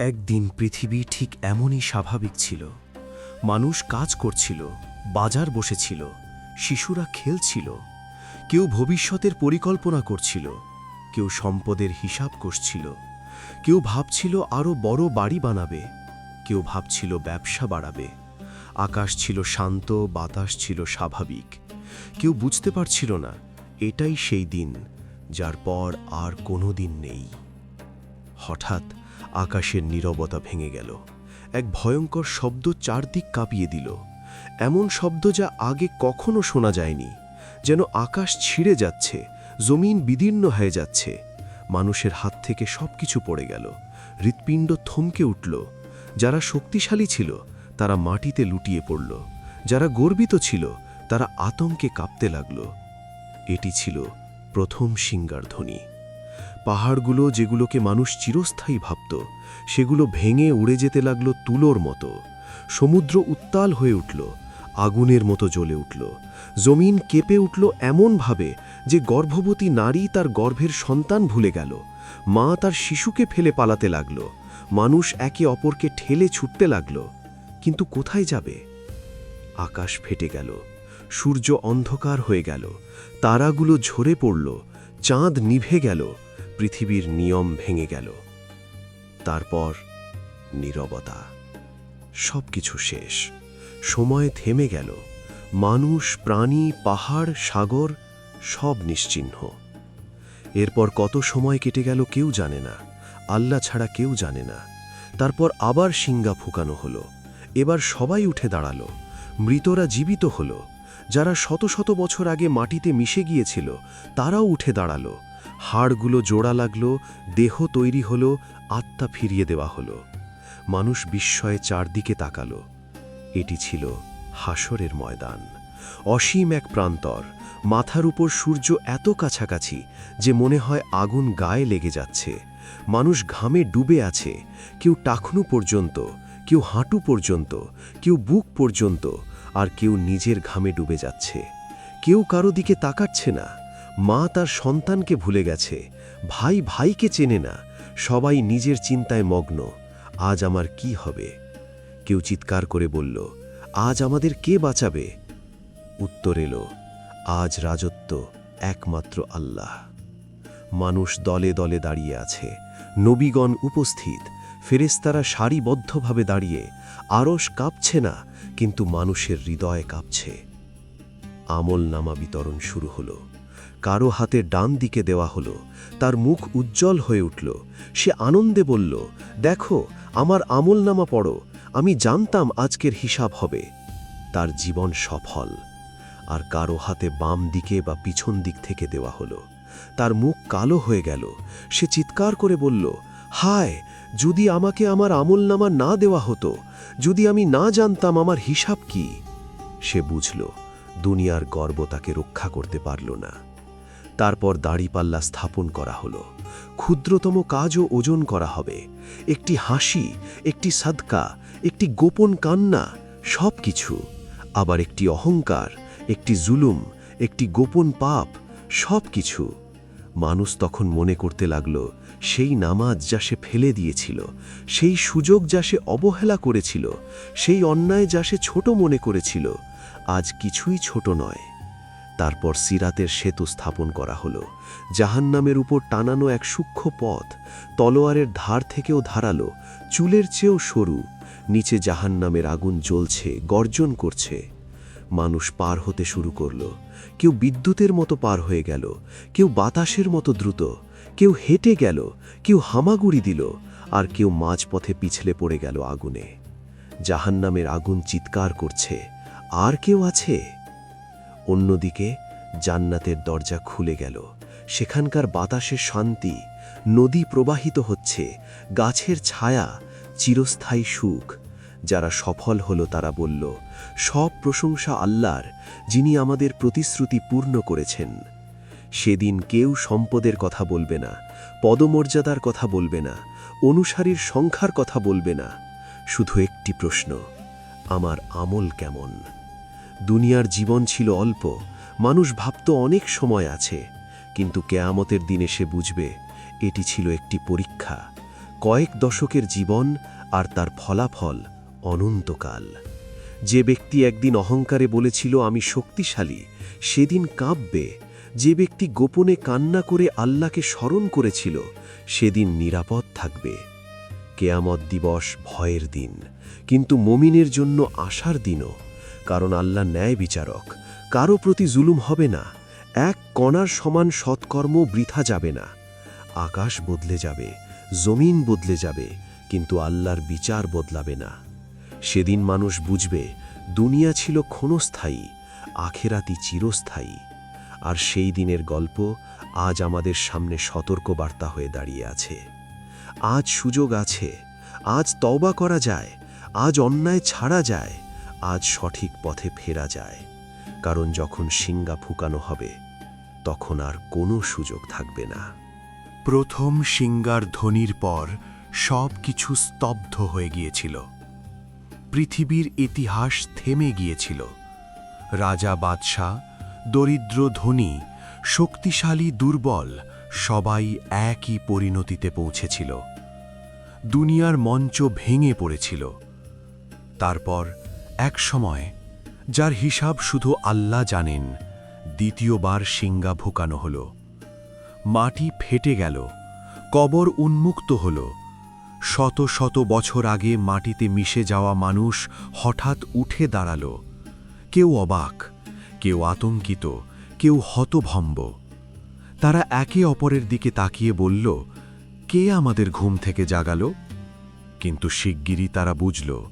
একদিন পৃথিবী ঠিক এমনই স্বাভাবিক ছিল। মানুষ কাজ করছিল, বাজার বসেছিল, শিশুরা খেলছিল, কেউ ভবিষ্যতের পরিকল্পনা করছিল, কেউ সম্পদের হিসাব করছিল, কেউ ভাবছিল আরও বড় বাড়ি বানাবে, কেউ ভাবছিল ব্যবসা বাড়াবে। আকাশ ছিল শান্ত, বাতাস ছিল স্বাভাবিক। কেউ বুঝতে পারছিল না এটাই সেই দিন যার পর আর কোনো দিন নেই। হঠাৎ আকাশের নীরবতা ভেঙে গেল। এক ভয়ঙ্কর শব্দ চারদিক কাঁপিয়ে দিল, এমন শব্দ যা আগে কখনো শোনা যায়নি। যেন আকাশ ছিঁড়ে যাচ্ছে, জমিন বিদীর্ণ হয়ে যাচ্ছে। মানুষের হাত থেকে সবকিছু পড়ে গেল। হৃৎপিণ্ড থমকে উঠল। যারা শক্তিশালী ছিল তারা মাটিতে লুটিয়ে পড়ল, যারা গর্বিত ছিল তারা আতঙ্কে কাঁপতে লাগল। এটি ছিল প্রথম সিংহারধ্বনি। পাহাড়গুলো যেগুলোকে মানুষ চিরস্থায়ী ভাবত, সেগুলো ভেঙে উড়ে যেতে লাগল তুলোর মতো। সমুদ্র উত্তাল হয়ে উঠল, আগুনের মতো জ্বলে উঠল। জমিন কেঁপে উঠল এমনভাবে যে গর্ভবতী নারী তার গর্ভের সন্তান ভুলে গেল। মা তার শিশুকে ফেলে পালাতে লাগল। মানুষ একে অপরকে ঠেলে ছুটতে লাগল। কিন্তু কোথায় যাবে? আকাশ ফেটে গেল, সূর্য অন্ধকার হয়ে গেল, তারাগুলো ঝরে পড়ল, চাঁদ নিভে গেল, পৃথিবীর নিয়ম ভেঙে গেল। তারপর নীরবতা। সবকিছু শেষ। সময় থেমে গেল। মানুষ, প্রাণী, পাহাড়, সাগর সব নিশ্চিহ্ন। এরপর কত সময় কেটে গেল কেউ জানে না, আল্লাহ ছাড়া কেউ জানে না। তারপর আবার শিঙ্গা ফুঁকানো হলো। এবার সবাই উঠে দাঁড়ালো। মৃতরা জীবিত হলো। যারা শত শত বছর আগে মাটিতে মিশে গিয়েছিল তারাও উঠে দাঁড়ালো। হাড়গুলো জোড়া লাগলো, দেহ তৈরি হলো, আত্মা ফিরিয়ে দেওয়া হলো। মানুষ বিস্ময়ে চারদিকে তাকালো। এটি ছিল হাসরের ময়দান। অসীম এক প্রান্তর, মাথার উপর সূর্য এত কাছাকাছি যে মনে হয় আগুন গায়ে লেগে যাচ্ছে। মানুষ ঘামে ডুবে আছে, কেউ টাকনু পর্যন্ত, কেউ হাঁটু পর্যন্ত, কেউ বুক পর্যন্ত, আর কেউ নিজের ঘামে ডুবে যাচ্ছে। কেউ কারো দিকে তাকাচ্ছে না। মা তার সন্তানকে ভুলে গেছে, ভাই ভাইকে চেনে না। সবাই নিজের চিন্তায় মগ্ন। আজ আমার কি হবে? কেউ চিৎকার করে বলল, আজ আমাদের কে বাঁচাবে? উত্তর এলো, আজ রাজত্ব একমাত্র আল্লাহ। মানুষ দলে দলে দাঁড়িয়ে আছে, নবীগণ উপস্থিত, ফেরেশতারা সারিবদ্ধভাবে দাঁড়িয়ে। আরশ কাঁপছে না, কিন্তু মানুষের হৃদয় কাঁপছে। আমলনামা বিতরণ শুরু হলো। কারো হাতে ডান দিকে দেওয়া হলো। তার মুখ উজ্জ্বল হয়ে উঠল। সে আনন্দে বলল, দেখো আমার আমলনামা পড়ো, আমি জানতাম আজকের হিসাব হবে। তার জীবন সফল। আর কারো হাতে বাম দিকে বা পিছন দিক থেকে দেওয়া হলো। তার মুখ কালো হয়ে গেল। সে চিৎকার করে বলল, হায়, যদি আমাকে আমার আমলনামা না দেওয়া হতো, যদি আমি না জানতাম আমার হিসাব কি। সে বুঝল দুনিয়ার গর্ব তাকে রক্ষা করতে পারল না। তারপর দাড়িপাল্লা স্থাপন করা হলো। ক্ষুদ্রতম কাজও ওজন করা হবে। একটি হাসি, একটি সাদকা, একটি গোপন কান্না, সব কিছু। আবার একটি অহংকার, একটি জুলুম, একটি গোপন পাপ, সব কিছু। মানুষ তখন মনে করতে লাগল সেই নামাজ যা সে ফেলে দিয়েছিল, সেই সুযোগ যা সে অবহেলা করেছিল, সেই অন্যায় যা সে ছোট মনে করেছিল, আজ কিছুই ছোট নয়। তারপর সিরাতের সেতু স্থাপন করা হলো। জাহান্নামের উপর টানানো এক সূক্ষ্ম পথ, তলোয়ারের ধার থেকেও ধারালো, চুলের চেয়েও সরু। নিচে জাহান্নামের আগুন জ্বলছে, গর্জন করছে। মানুষ পার হতে শুরু করল। কেউ বিদ্যুতের মতো পার হয়ে গেল, কেউ বাতাসের মতো দ্রুত, কেউ হেঁটে গেল, কেউ হামাগুড়ি দিল, আর কেউ মাঝপথে পিছলে পড়ে গেল আগুনে। জাহান্নামের আগুন চিৎকার করছে, আর কেউ আছে? অন্যদিকে জান্নাতের দরজা খুলে গেল। সেখানকার বাতাসে শান্তি, নদী প্রবাহিত হচ্ছে, গাছের ছায়া, চিরস্থায়ী সুখ। যারা সফল হলো তারা বলল, সব প্রশংসা আল্লাহর, যিনি আমাদের প্রতিশ্রুতি পূর্ণ করেছেন। সেদিন কেউ সম্পদের কথা বলবে না, পদমর্যাদার কথা বলবে না, অনুসারীর সংখ্যার কথা বলবে না। শুধু একটি প্রশ্ন, আমার আমল কেমন? দুনিয়ার জীবন ছিল অল্প, মানুষ ভাবত অনেক সময় আছে, কিন্তু কেয়ামতের দিনে সে বুঝবে এটি ছিল একটি পরীক্ষা। কয়েক দশকের জীবন আর তার ফলাফল অনন্তকাল। যে ব্যক্তি একদিন অহংকারে বলেছিল আমি শক্তিশালী, সেদিন কাঁপবে। যে ব্যক্তি গোপনে কান্না করে আল্লাহকে স্মরণ করেছিল, সেদিন নিরাপদ থাকবে। কেয়ামত দিবস ভয়ের দিন, কিন্তু মুমিনের জন্য আশার দিনও, কারণ আল্লাহ ন্যায় বিচারক। কারো প্রতি জুলুম হবে না। এক কণার সমান সৎকর্ম বৃথা যাবে না। আকাশ বদলে যাবে, জমিন বদলে যাবে, কিন্তু আল্লাহর বিচার বদলাবে না। সেদিন মানুষ বুঝবে দুনিয়া ছিল ক্ষণস্থায়ী, আখেরাতি চিরস্থায়ী। আর সেই দিনের গল্প আজ আমাদের সামনে সতর্কবার্তা হয়ে দাঁড়িয়ে আছে। আজ সুযোগ আছে, আজ তওবা করা যায়, আজ অন্যায় ছাড়া যায়, আজ সঠিক পথে ফেরা যায়। কারণ যখন শিঙ্গা ফুকানো হবে, তখন আর কোনো সুযোগ থাকবে না। প্রথম শিঙ্গার ধ্বনির পর সব কিছু স্তব্ধ হয়ে গিয়েছিল। পৃথিবীর ইতিহাস থেমে গিয়েছিল। রাজা বাদশাহ, দরিদ্র ধনী, শক্তিশালী দুর্বল, সবাই একই পরিণতিতে পৌঁছেছিল। দুনিয়ার মঞ্চ ভেঙে পড়েছিল। তারপর এক সময়, যার হিসাব শুধু আল্লাহ জানেন, দ্বিতীয়বার শিঙ্গা ভুকানো হল। মাটি ফেটে গেল, কবর উন্মুক্ত হল। শত শত বছর আগে মাটিতে মিশে যাওয়া মানুষ হঠাৎ উঠে দাঁড়াল। কেউ অবাক, কেউ আতঙ্কিত, কেউ হতভম্ব। তারা একে অপরের দিকে তাকিয়ে বলল, কে আমাদের ঘুম থেকে জাগালো? কিন্তু শিগগিরই তারা বুঝল,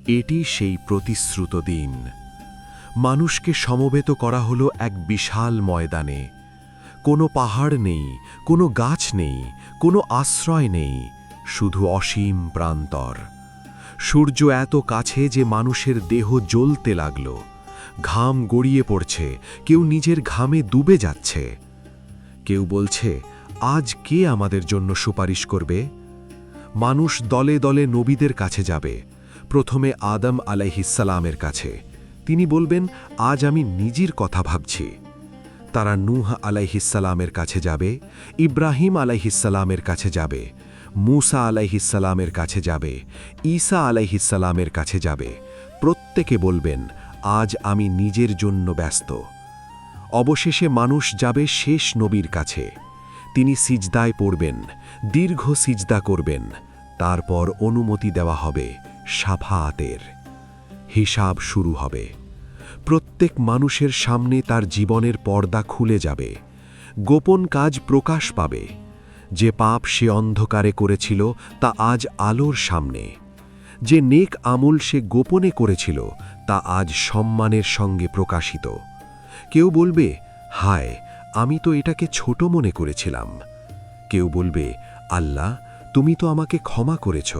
এটি সেই প্রতিশ্রুত দিন। মানুষকে সমবেত করা হলো এক বিশাল ময়দানে। কোনো পাহাড় নেই, কোনো গাছ নেই, কোনো আশ্রয় নেই, শুধু অসীম প্রান্তর। সূর্য এত কাছে যে মানুষের দেহ জ্বলতে লাগল। ঘাম গড়িয়ে পড়ছে, কেউ নিজের ঘামে ডুবে যাচ্ছে। কেউ বলছে, আজ কে আমাদের জন্য সুপারিশ করবে? মানুষ দলে দলে নবীদের কাছে যাবে। প্রথমে আদম আলাইহিসসালামের কাছে। তিনি বলবেন, আজ আমি নিজের কথা ভাবছি। তারা নূহ আলাইহিসসালামের কাছে যাবে, ইব্রাহিম আলাইহিসসালামের কাছে যাবে, মূসা আলাইহিসসালামের কাছে যাবে, ঈসা আলাইহিসসালামের কাছে যাবে। প্রত্যেকে বলবেন, আজ আমি নিজের জন্য ব্যস্ত। অবশেষে মানুষ যাবে শেষ নবীর কাছে। তিনি সিজদায় পড়বেন, দীর্ঘ সিজদা করবেন। তারপর অনুমতি দেওয়া হবে শাফাআতের। হিসাব শুরু হবে। প্রত্যেক মানুষের সামনে তার জীবনের পর্দা খুলে যাবে। গোপন কাজ প্রকাশ পাবে। যে পাপ সে অন্ধকারে করেছিল, তা আজ আলোর সামনে। যে নেক আমল সে গোপনে করেছিল, তা আজ সম্মানের সঙ্গে প্রকাশিত। কেউ বলবে, হায়, আমি তো এটাকে ছোট মনে করেছিলাম। কেউ বলবে, আল্লাহ, তুমি তো আমাকে ক্ষমা করেছ।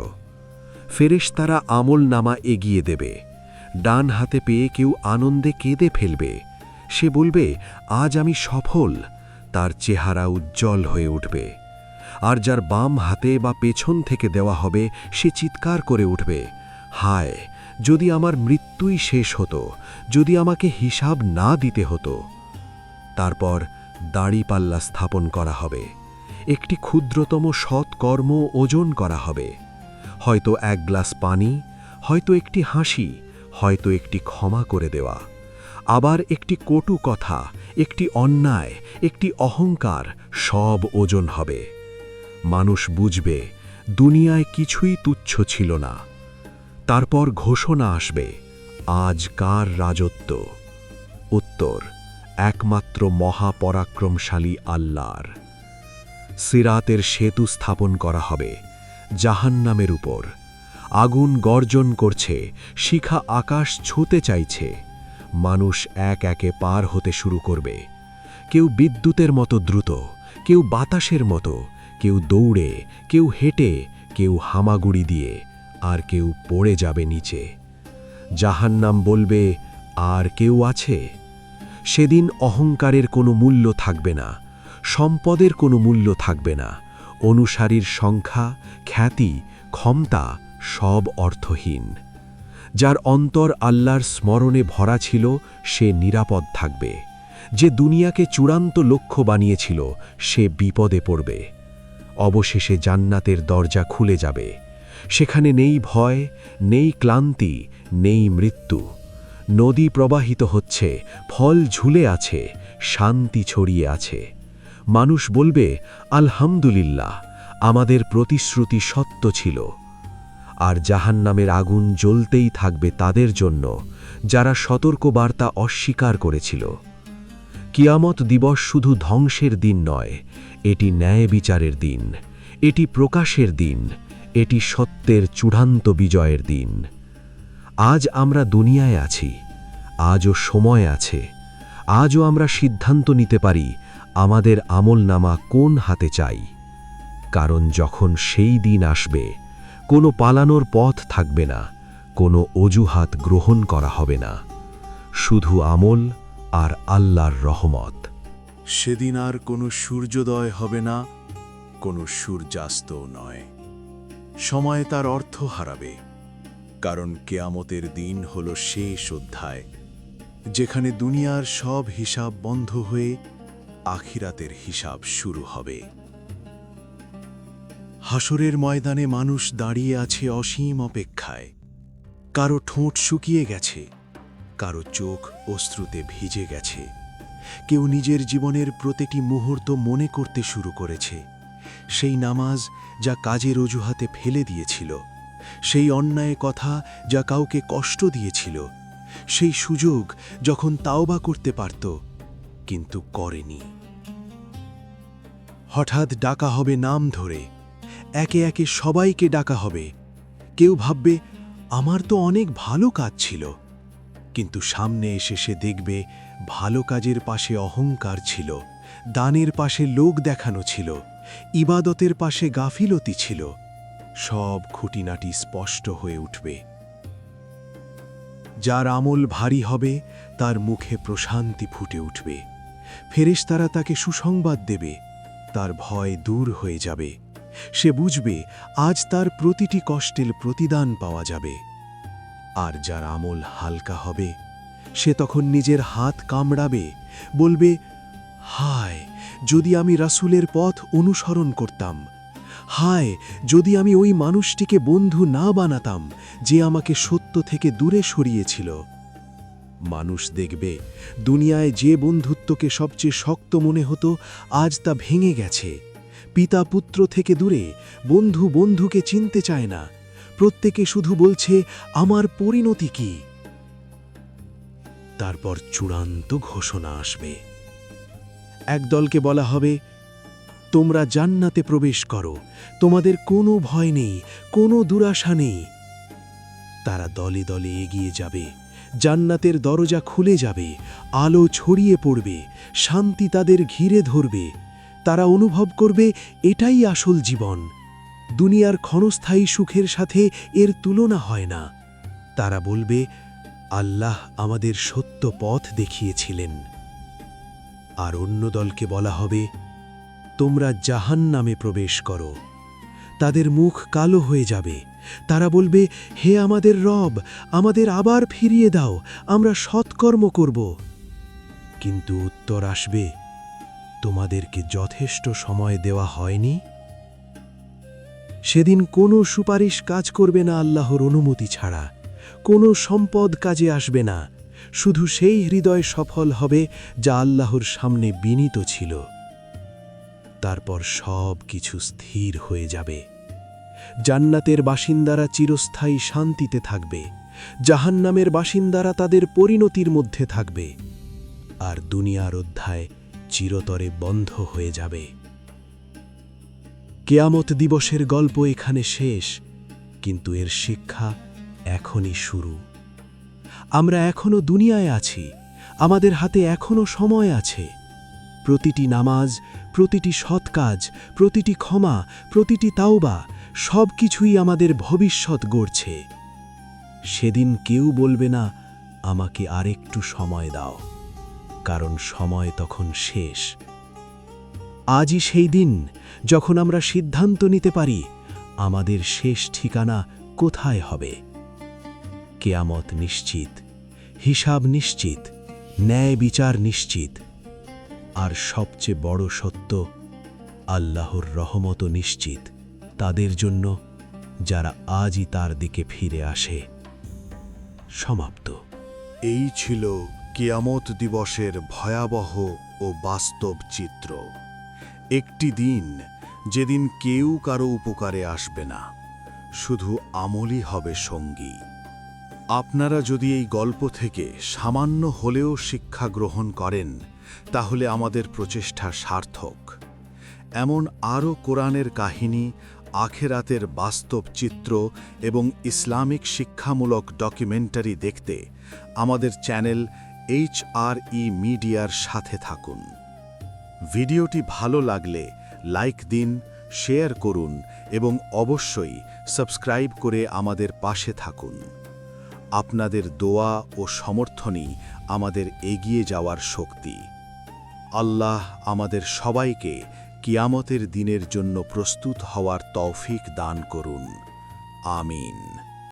ফেরেশতারা আমল নামা এগিয়ে দেবে। ডান হাতে পেয়ে কেউ আনন্দে কেঁদে ফেলবে। সে বলবে, আজ আমি সফল। তার চেহারা উজ্জ্বল হয়ে উঠবে। আর যার বাম হাতে বা পেছন থেকে দেওয়া হবে, সে চিৎকার করে উঠবে, হায়, যদি আমার মৃত্যুই শেষ হতো, যদি আমাকে হিসাব না দিতে হতো। তারপর দাড়িপাল্লা স্থাপন করা হবে। একটি ক্ষুদ্রতম সৎ কর্ম ওজন করা হবে। হয়তো এক গ্লাস পানি, হয়তো একটি হাসি, হয়তো একটি ক্ষমা করে দেওয়া। আবার একটি কটু কথা, একটি অন্যায়, একটি অহংকার, সব ওজন হবে। মানুষ বুঝবে, দুনিয়ায় কিছুই তুচ্ছ ছিল না। তারপর ঘোষণা আসবে, আজ কার রাজত্ব? উত্তর, একমাত্র মহাপরাক্রমশালী আল্লাহর। সিরাতের সেতু স্থাপন করা হবে জাহান্নামের উপর। আগুন গর্জন করছে, শিখা আকাশ ছুঁতে চাইছে। মানুষ এক একে পার হতে শুরু করবে। কেউ বিদ্যুতের মতো দ্রুত, কেউ বাতাসের মতো, কেউ দৌড়ে, কেউ হেঁটে, কেউ হামাগুড়ি দিয়ে, আর কেউ পড়ে যাবে নিচে। জাহান্নাম বলবে, আর কেউ আছে? সেদিন অহংকারের কোনো মূল্য থাকবে না, সম্পদের কোনো মূল্য থাকবে না। অনুসারীর সংখ্যা, খ্যাতি, ক্ষমতা সব অর্থহীন। যার অন্তর আল্লাহর স্মরণে ভরা ছিল, সে নিরাপদ থাকবে। যে দুনিয়াকে চূড়ান্ত লক্ষ্য বানিয়েছিল, সে বিপদে পড়বে। অবশেষে জান্নাতের দরজা খুলে যাবে। সেখানে নেই ভয়, নেই ক্লান্তি, নেই মৃত্যু। নদী প্রবাহিত হচ্ছে, ফল ঝুলে আছে, শান্তি ছড়িয়ে আছে। মানুষ বলবে, আলহামদুলিল্লাহ, আমাদের প্রতিশ্রুতি সত্য ছিল। আর জাহান্নামের আগুন জ্বলতেই থাকবে তাদের জন্য, যারা সতর্কবার্তা অস্বীকার করেছিল। কিয়ামত দিবস শুধু ধ্বংসের দিন নয়, এটি ন্যায় বিচারের দিন, এটি প্রকাশের দিন, এটি সত্যের চূড়ান্ত বিজয়ের দিন। আজ আমরা দুনিয়ায় আছি, আজও সময় আছে। আজও আমরা সিদ্ধান্ত নিতে পারি আমাদের আমলনামা কোন হাতে চাই। কারণ যখন সেই দিন আসবে, কোনো পালানোর পথ থাকবে না, কোনো অজুহাত গ্রহণ করা হবে না, শুধু আমল আর আল্লাহর রহমত। সেদিন আর কোনো সূর্যোদয় হবে না, কোনো সূর্যাস্তও নয়। সময় তার অর্থ হারাবে, কারণ কেয়ামতের দিন হল শেষ অধ্যায়, যেখানে দুনিয়ার সব হিসাব বন্ধ হয়ে আখিরাতের হিসাব শুরু হবে। হাসরের ময়দানে মানুষ দাঁড়িয়ে আছে অসীম অপেক্ষায়। কারো ঠোঁট শুকিয়ে গেছে, কারো চোখ অশ্রুতে ভিজে গেছে। কেউ নিজের জীবনের প্রতিটি মুহূর্ত মনে করতে শুরু করেছে। সেই নামাজ যা কাজের অজুহাতে ফেলে দিয়েছিল, সেই অন্যায় কথা যা কাউকে কষ্ট দিয়েছিল, সেই সুযোগ যখন তাওবা করতে পারত কিন্তু করেনি। হঠাৎ ডাকা হবে নাম ধরে, একে একে সবাইকে ডাকা হবে। কেউ ভাববে, আমার তো অনেক ভালো কাজ ছিল, কিন্তু সামনে এসে সে দেখবে ভালো কাজের পাশে অহংকার ছিল, দানের পাশে লোক দেখানো ছিল, ইবাদতের পাশে গাফিলতি ছিল। সব খুঁটিনাটি স্পষ্ট হয়ে উঠবে। যার আমল ভারী হবে তার মুখে প্রশান্তি ফুটে উঠবে। ফেরেশতারা তাকে সুসংবাদ দেবে, তার ভয় দূর হয়ে যাবে। সে বুঝবে আজ তার প্রতিটি কষ্টের প্রতিদান পাওয়া যাবে। আর যার আমল হালকা হবে, সে তখন নিজের হাত কামড়াবে, বলবে, হায়, যদি আমি রাসূলের পথ অনুসরণ করতাম। হায়, যদি আমি ওই মানুষটিকে বন্ধু না বানাতাম যে আমাকে সত্য থেকে দূরে সরিয়েছিল। মানুষ দেখবে দুনিয়ায় যে বন্ধুত্বকে সবচেয়ে শক্ত মনে হতো, আজ তা ভেঙে গেছে। পিতা পুত্র থেকে দূরে, বন্ধু বন্ধুকে চিনতে চায় না। প্রত্যেকে শুধু বলছে, আমার পরিণতি কি? তারপর চূড়ান্ত ঘোষণা আসবে। এক দলকে বলা হবে, তোমরা জান্নাতে প্রবেশ করো, তোমাদের কোনো ভয় নেই, কোনো দুরাশা নেই। তারা দলে দলে এগিয়ে যাবে, জান্নাতের দরজা খুলে যাবে, আলো ছড়িয়ে পড়বে, শান্তি তাদের ঘিরে ধরবে। তারা অনুভব করবে এটাই আসল জীবন। দুনিয়ার ক্ষণস্থায়ী সুখের সাথে এর তুলনা হয় না। তারা বলবে, আল্লাহ আমাদের সত্য পথ দেখিয়েছিলেন। আর অন্য দলকে বলা হবে, তোমরা জাহান্নামে প্রবেশ করো। তাদের মুখ কালো হয়ে যাবে। তারা বলবে, হে আমাদের রব, আমাদের আবার ফিরিয়ে দাও, আমরা সৎকর্ম করব। কিন্তু উত্তর আসবে, তোমাদেরকে যথেষ্ট সময় দেওয়া হয়নি। সেদিন কোনো সুপারিশ কাজ করবে না আল্লাহর অনুমতি ছাড়া, কোনো সম্পদ কাজে আসবে না। শুধু সেই হৃদয় সফল হবে যা আল্লাহর সামনে বিনীত ছিল। তারপর সব কিছু স্থির হয়ে যাবে। জান্নাতের বাসিন্দারা চিরস্থায়ী শান্তিতে থাকবে, জাহান্নামের বাসিন্দারা তাদের পরিণতির মধ্যে থাকবে। আর দুনিয়ার অধ্যায় চিরতরে বন্ধ হয়ে যাবে। কেয়ামত দিবসের গল্প এখানে শেষ, কিন্তু এর শিক্ষা এখনই শুরু। আমরা এখনো দুনিয়ায় আছি, আমাদের হাতে এখনো সময় আছে। প্রতিটি নামাজ, প্রতিটি সৎ কাজ, প্রতিটি ক্ষমা, প্রতিটি তাওবা, সব কিছুই আমাদের ভবিষ্যৎ গড়ছে। সেদিন কেউ বলবে না, আমাকে আরেকটু সময় দাও, কারণ সময় তখন শেষ। আজই সেই দিন যখন আমরা সিদ্ধান্ত নিতে পারি আমাদের শেষ ঠিকানা কোথায় হবে। কেয়ামত নিশ্চিত, হিসাব নিশ্চিত, ন্যায় বিচার নিশ্চিত। আর সবচেয়ে বড় সত্য, আল্লাহর রহমত নিশ্চিত তাদের জন্য যারা আজই তার দিকে ফিরে আসে। সমাপ্ত। এই ছিল কিয়ামত দিবসের ভয়াবহ ও বাস্তব চিত্র। একটি দিন যেদিন কেউ কারো উপকারে আসবে না, শুধু আমলই হবে সঙ্গী। আপনারা যদি এই গল্প থেকে সামান্য হলেও শিক্ষা গ্রহণ করেন, তাহলে আমাদের প্রচেষ্টা সার্থক। এমন আরও কোরআনের কাহিনী, আখেরাতের বাস্তব চিত্র এবং ইসলামিক শিক্ষামূলক ডকুমেন্টারি দেখতে আমাদের চ্যানেল HRE মিডিয়ার সাথে থাকুন। ভিডিওটি ভালো লাগলে লাইক দিন, শেয়ার করুন এবং অবশ্যই সাবস্ক্রাইব করে আমাদের পাশে থাকুন। আপনাদের দোয়া ও সমর্থনই আমাদের এগিয়ে যাওয়ার শক্তি। আল্লাহ আমাদের সবাইকে কিয়ামতের দিনের জন্য প্রস্তুত হওয়ার তৌফিক দান করুন। আমিন।